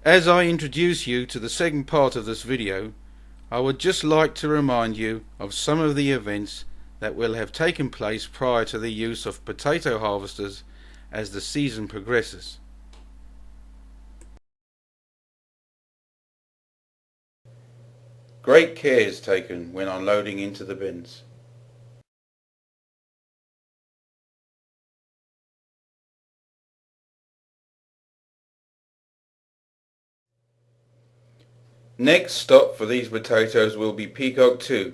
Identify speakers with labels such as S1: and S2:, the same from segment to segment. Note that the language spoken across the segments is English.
S1: As I introduce you to the second part of this video, I would just like to remind you of some of the events that will have taken place prior to the use of potato harvesters as the season progresses. Great care is taken when unloading into the bins. Next stop for these potatoes will be Peacock 2,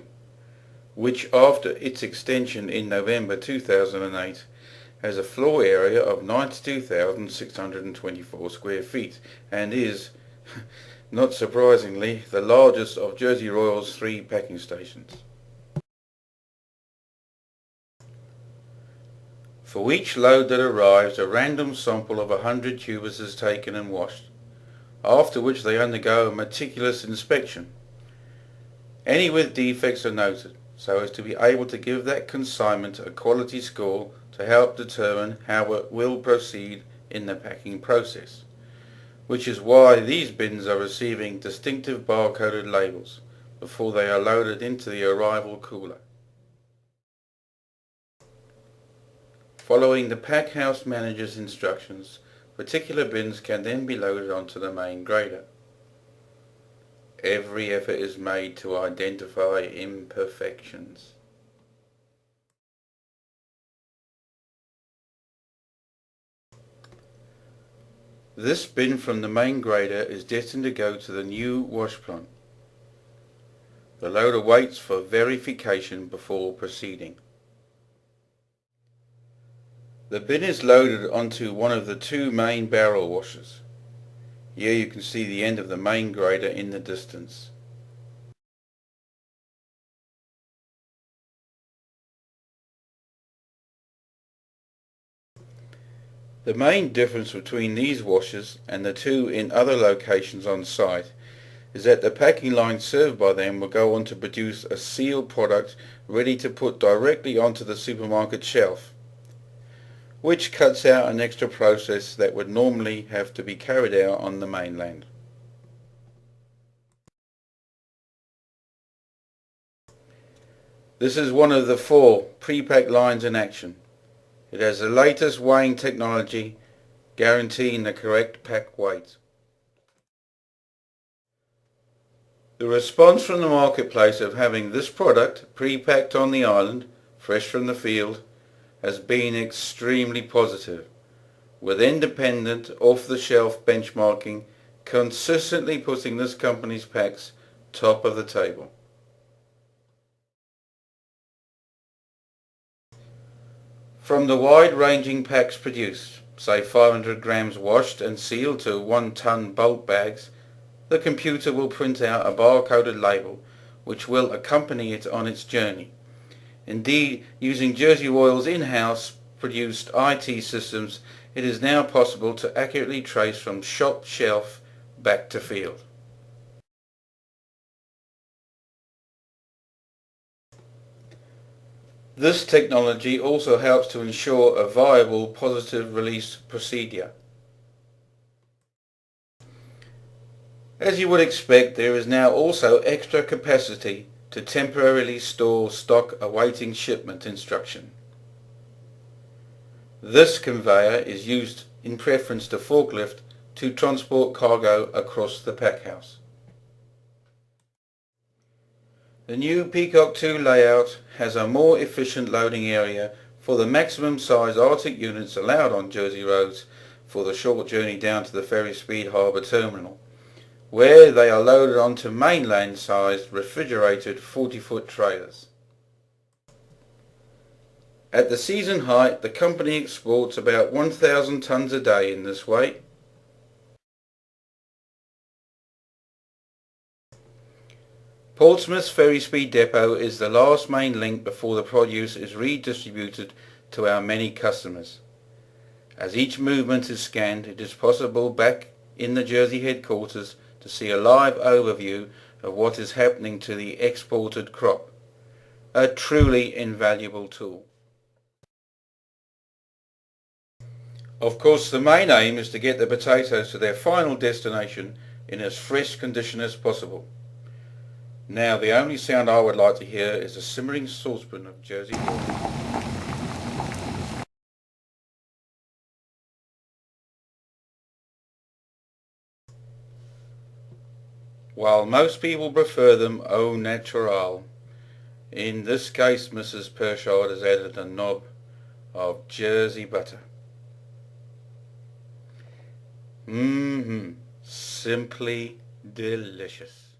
S1: which after its extension in November 2008 has a floor area of 92,624 square feet and is, not surprisingly, the largest of Jersey Royal's 3 packing stations. For each load that arrives, a random sample of 100 tubers is taken and washed, after which they undergo a meticulous inspection. Any with defects are noted, so as to be able to give that consignment a quality score to help determine how it will proceed in the packing process, which is why these bins are receiving distinctive barcoded labels before they are loaded into the arrival cooler. Following the pack house manager's instructions, particular bins can then be loaded onto the main grader. Every effort is made to identify imperfections. This bin from the main grader is destined to go to the new wash plant. The loader waits for verification before proceeding. The bin is loaded onto one of the 2 main barrel washers. Here you can see the end of the main grader in the distance. The main difference between these washers and the 2 in other locations on site is that the packing line served by them will go on to produce a sealed product ready to put directly onto the supermarket shelf, which cuts out an extra process that would normally have to be carried out on the mainland. This is one of the 4 pre-pack lines in action. It has the latest weighing technology, guaranteeing the correct pack weight. The response from the marketplace of having this product pre-packed on the island, fresh from the field, has been extremely positive, with independent off-the-shelf benchmarking consistently putting this company's packs top of the table. From the wide-ranging packs produced, say 500 grams washed and sealed to 1-ton bulk bags, the computer will print out a barcoded label which will accompany it on its journey. Indeed, using Jersey Royal's in-house produced IT systems, it is now possible to accurately trace from shop shelf back to field. This technology also helps to ensure a viable positive release procedure. As you would expect, there is now also extra capacity to temporarily store stock awaiting shipment instruction. This conveyor is used in preference to forklift to transport cargo across the pack house. The new Peacock 2 layout has a more efficient loading area for the maximum size Arctic units allowed on Jersey roads for the short journey down to the Ferry Speed Harbour Terminal, where they are loaded onto mainland-sized refrigerated 40-foot trailers. At the season height, the company exports about 1,000 tonnes a day in this way. Portsmouth's Ferry Speed Depot is the last main link before the produce is redistributed to our many customers. As each movement is scanned, it is possible back in the Jersey headquarters to see a live overview of what is happening to the exported crop. A truly invaluable tool. Of course, the main aim is to get the potatoes to their final destination in as fresh condition as possible. Now, the only sound I would like to hear is a simmering saucepan of Jersey water. While most people prefer them au naturel, in this case Mrs. Pershard has added a knob of Jersey butter. Simply delicious.